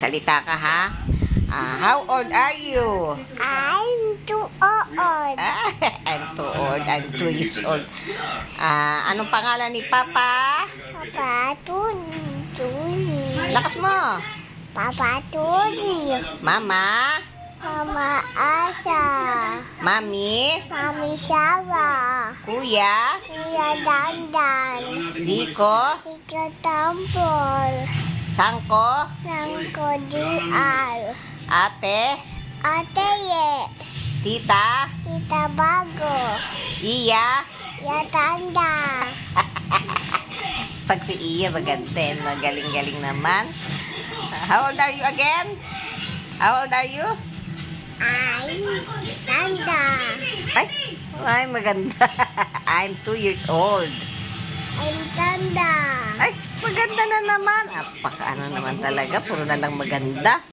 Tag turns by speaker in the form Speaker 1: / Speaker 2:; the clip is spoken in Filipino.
Speaker 1: Salita ka, ha? How old are you?
Speaker 2: I'm too old.
Speaker 1: I'm too old. I'm 2 years old. Anong pangalan ni Papa?
Speaker 2: Papa Tuli.
Speaker 1: Lakas mo.
Speaker 2: Papa Tuli.
Speaker 1: Mama?
Speaker 2: Mama Asa.
Speaker 1: Mami?
Speaker 2: Mami Sarah.
Speaker 1: Kuya?
Speaker 2: Kuya Dandan.
Speaker 1: Diko?
Speaker 2: Ika Tampol.
Speaker 1: Sangko?
Speaker 2: Nangko Dial.
Speaker 1: Ate?
Speaker 2: Ate Ye.
Speaker 1: Tita?
Speaker 2: Tita Bago.
Speaker 1: Iya?
Speaker 2: Ya Tanda.
Speaker 1: Pag si Iya maganda, no? Galing-galing naman. How old are you again? How old are you?
Speaker 2: I'm Tanda.
Speaker 1: Ay, maganda. I'm 2 years old.
Speaker 2: I'm Tanda.
Speaker 1: Ay, maganda na naman. Apaka ano naman talaga, puro na lang maganda.